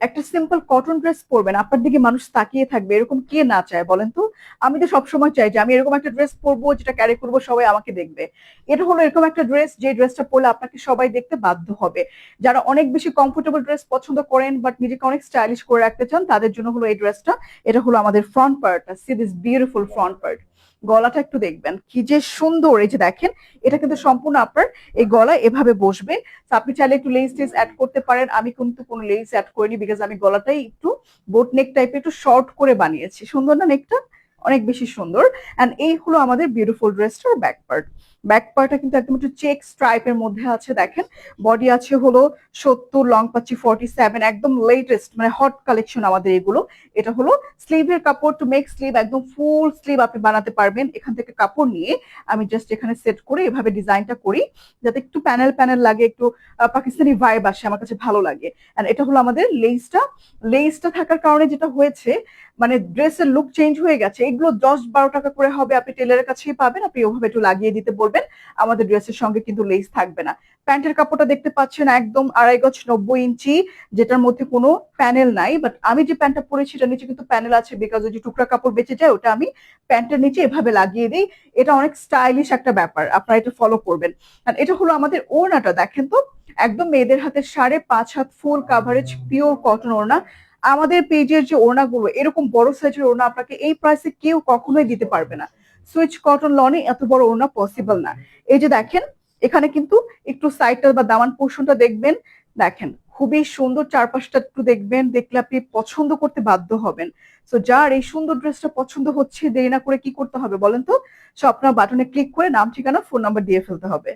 একটা simple cotton dress পরবেন, আপনার দিকে মানুষ তাকিয়ে থাকবে, এরকম কে না চায় বলেন তো? আমি তো সবসময় চাই যে আমি এরকম একটা ড্রেস পরবো যেটা ক্যারি করবো, সবাই আমাকে দেখবে। এটা হলো এরকম একটা ড্রেস, যে ড্রেসটা পরলে আপনাকে সবাই দেখতে বাধ্য হবে। যারা অনেক বেশি কমফোর্টেবল ড্রেস পছন্দ করেন বাট নিজেকে অনেক স্টাইলিশ করে রাখতে চান, তাদের জন্য হলো এই ড্রেসটা। এটা হলো আমাদের ফ্রন্ট পার্টটা, C this beautiful front part. গলাটা একটু দেখবেন কি যে সুন্দর, এই যে দেখেন, এটা কিন্তু সম্পূর্ণ আপনার এই গলায় এভাবে বসবে। তো আপনি চাইলে একটু লেস টেস অ্যাড করতে পারেন, আমি কিন্তু কোনো লেস অ্যাড করিনি বিকজ আমি গলাটাই একটু বোট নেক টাইপের একটু শর্ট করে বানিয়েছি। সুন্দর না নেকটা? অনেক বেশি সুন্দর। এন্ড এই হলো আমাদের বিউটিফুল ড্রেসটার ব্যাক পার্ট। ব্যাক পার্টটা কিন্তু একদম একটু চেক স্ট্রাইপের মধ্যে আছে দেখেন। বডি আছে হলো 70, লং পাচ্ছি 47, একদম লেটেস্ট মানে হট কালেকশন আমাদের এগুলো। এটা হলো স্লিভের কাপড়, টু মেক স্লিভ একদম ফুল স্লিভ আপনি বানাতে পারবেন। এখান থেকে কাপড় নিয়ে আমি জাস্ট এখানে সেট করে এভাবে ডিজাইনটা করি যাতে একটু প্যানেল প্যানেল লাগে, একটু পাকিস্তানি ভাইব আসে, আমার কাছে ভালো লাগে। এন্ড এটা হলো আমাদের লেসটা। লেসটা থাকার কারণে যেটা হয়েছে, মানে ড্রেসের লুক চেঞ্জ হয়ে গেছে। এগুলো 10-12 টাকা করে হবে, আপনি টেলারের কাছেই পাবেন, আপনি ওভাবে একটু লাগিয়ে দিতে বলবেন। আমাদের ড্রেসের সঙ্গে কিন্তু লেস থাকবে না। প্যান্টের কাপড়টা দেখতে পাচ্ছেন একদম 2.5 গজ 90 ইঞ্চি, যেটার মধ্যে কোনো প্যানেল নাই। বাট আমি যে প্যান্টটা পরেছি এটার নিচে কিন্তু প্যানেল আছে, বিকজ ওই যে টুকরা কাপড় বেঁচে যায় ওটা আমি প্যান্টের নিচে এভাবে লাগিয়ে দিই। এটা অনেক স্টাইলিশ একটা ব্যাপার, আপনারা এটা ফলো করবেন। আর এটা হলো আমাদের ওড়নাটা, দেখেন তো, একদম মেয়েদের হাতে 5.5 হাত ফুল কাভারেজ পিওর কটন ওড়না। আমাদের পেজের যে ওড়নাগুলো, এরকম বড় সাইজের ওড়না আপনাকে এই প্রাইসে কেউ কখনোই দিতে পারবে না। সুইচ কটন লনে এত বড় ওড়না পসিবল না। এই যে দেখেন, এখানে কিন্তু একটু সাইডটা বা দামান পোর্শনটা দেখবেন, দেখেন খুবই সুন্দর। চারপাশটা একটু দেখবেন, দেখলে আপনি পছন্দ করতে বাধ্য হবেন। তো যার এই সুন্দর ড্রেসটা পছন্দ হচ্ছে, দেরি না করে কি করতে হবে বলেন তো? স্বপ্না বাটনে ক্লিক করে নাম, ঠিকানা, ফোন নাম্বার দিয়ে ফেলতে হবে।